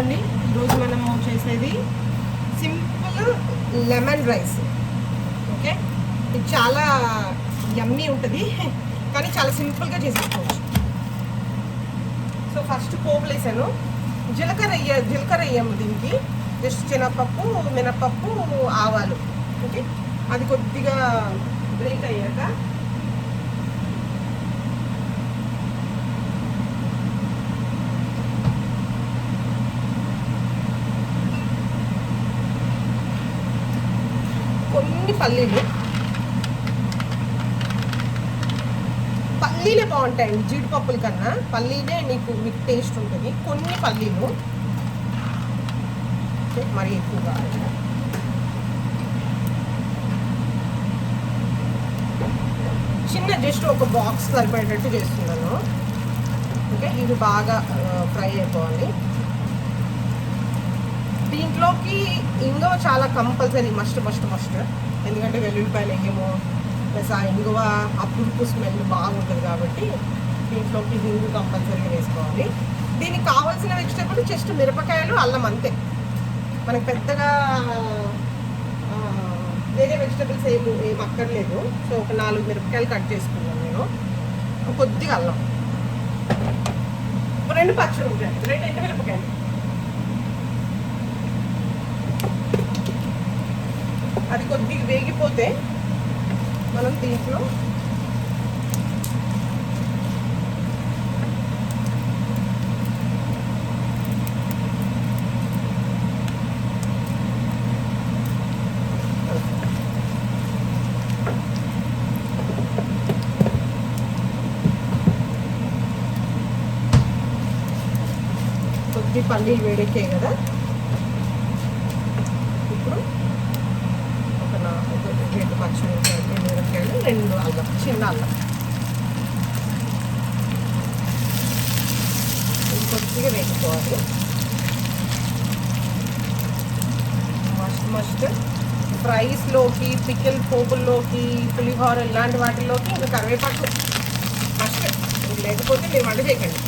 అండి, ఈరోజు మనము చేసేది సింపుల్ లెమన్ రైస్. ఓకే, ఇది చాలా యమ్మీ ఉంటుంది, కానీ చాలా సింపుల్గా చేసేసుకోవచ్చు. సో ఫస్ట్ పోపులు వేసాను. జీలకర్ర వేయము దీనికి, జస్ట్ శనగపప్పు, మినపప్పు, ఆవాలు. ఓకే, అది కొద్దిగా బ్రేక్ అయ్యాక కొన్ని పల్లీలే బాగుంటాయండి. జీడిపప్పుల కన్నా పల్లీలే మీకు టేస్ట్ ఉంటుంది. కొన్ని పల్లీలు, మరి ఎక్కువగా చిన్న జస్ట్ ఒక బాక్స్ సరిపడేటట్టు చేస్తున్నాను. ఓకే, ఇది బాగా ఫ్రై అయిపోవాలి. దీంట్లోకి ఇంగువ చాలా కంపల్సరీ, మస్ట్. ఎందుకంటే వెల్లుల్లిపాయలు వేయము, ప్లస్ ఆ ఇంగువ ఆ పులుపు స్మెల్ బాగుంటుంది కాబట్టి దీంట్లోకి ఇంగు కంపల్సరీగా వేసుకోవాలి. దీనికి కావాల్సిన వెజిటేబుల్ జస్ట్ మిరపకాయలు, అల్లం, అంతే. మనకు పెద్దగా వేరే వెజిటేబుల్స్ ఏం అక్కర్లేదు. సో ఒక 4 మిరపకాయలు కట్ చేసుకున్నాను నేను, కొద్దిగా అల్లం, 2 పచ్చిమిరపకాయలు, 2 ఎండుమిరపకాయలు. అది కొద్దిగా వేగిపోతే మనం దీంట్లో కొద్ది పల్లీలు వేడెక్కాయి కదా, ఇప్పుడు ఒక 2 పచ్చిమిరపకాయలు, 2 మిరపకాయలు, 2 అల్లం, చిన్న అల్లం, కొద్దిగా వేసుకోవాలి. మస్ట్ ఫ్రైస్లోకి, పికిల్ పోపుల్లోకి, పులిహోర ఇలాంటి వాటిల్లోకి ఇంకా కరివేపాకు మస్ట్. లేకపోతే మీరు వంట చేయకండి.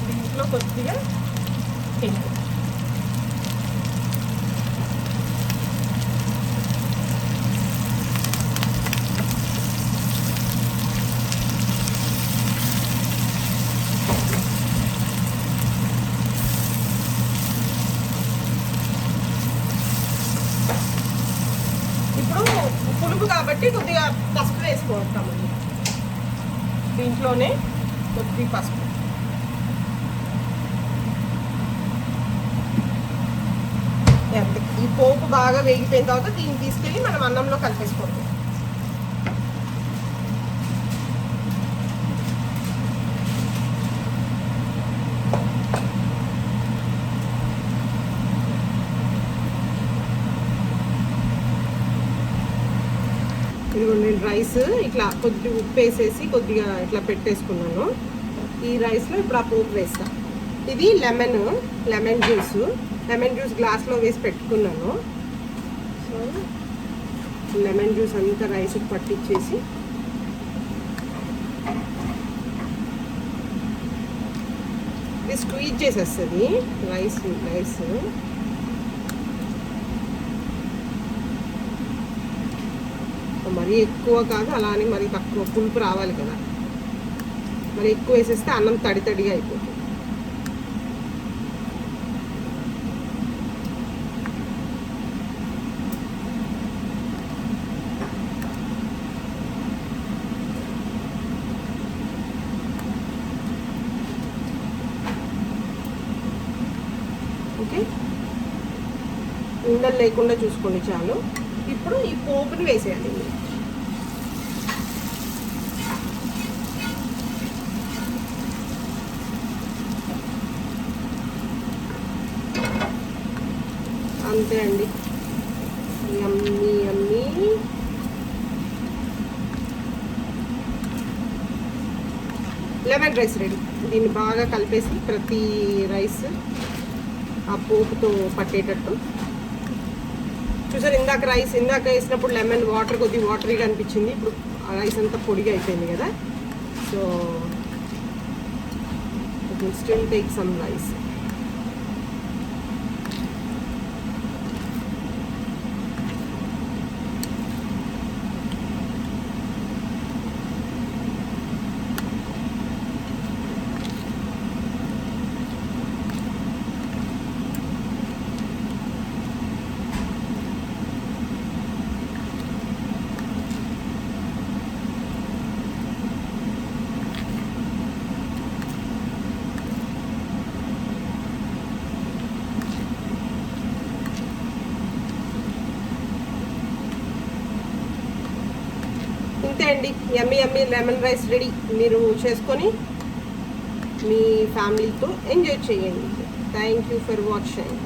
దీంట్లో కొద్దిగా ఇంగు, ఇప్పుడు పులుపు కాబట్టి కొద్దిగా పసుపు వేసుకుంటామండి. దీంట్లోనే కొద్దిగా పసుపు, ఈ పోపు బాగా వేగిపోయిన తర్వాత దీన్ని తీసుకెళ్ళి మనం అన్నంలో కలిపేసుకోవాలి. ఇదిగో నేను రైస్ ఇట్లా కొద్దిగా ఉప్పు వేసేసి కొద్దిగా ఇట్లా పెట్టేసుకున్నాను. ఈ రైస్లో ఇప్పుడు ఆ పోపు వేస్తా. ఇది లెమన్ జ్యూస్ గ్లాస్లో వేసి పెట్టుకున్నాను. సో లెమన్ జ్యూస్ అంతా రైస్కి పట్టించేసి ఇది స్క్వీజ్ చేసేస్తుంది రైస్. మరీ ఎక్కువ కాదు, అలానే మరీ తక్కువ, పులుపు రావాలి కదా. మరి ఎక్కువ వేసేస్తే అన్నం తడిగా అయిపోతుంది. ఓకే, ఉండలు లేకుండా చూసుకోండి చాలు. ఇప్పుడు ఈ పోపుని వేసేయాలి. అంతే అండి, యమ్మీ లెమన్ రైస్ రెడీ. దీన్ని బాగా కలిపేసి ప్రతి రైస్ ఆ పోపుతో పట్టేటట్టు చూసారు. ఇందాక వేసినప్పుడు లెమన్ వాటర్ కొద్దిగా వాటరీగా అనిపించింది. ఇప్పుడు ఆ రైస్ అంతా పొడిగా అయిపోయింది కదా. So It will still take some rice. ఇంతే అండి, యమ్మీ యమ్మీ లెమన్ రైస్ రెడీ. మీరు చేసుకొని మీ ఫ్యామిలీతో ఎంజాయ్ చేయండి. Thank you for watching.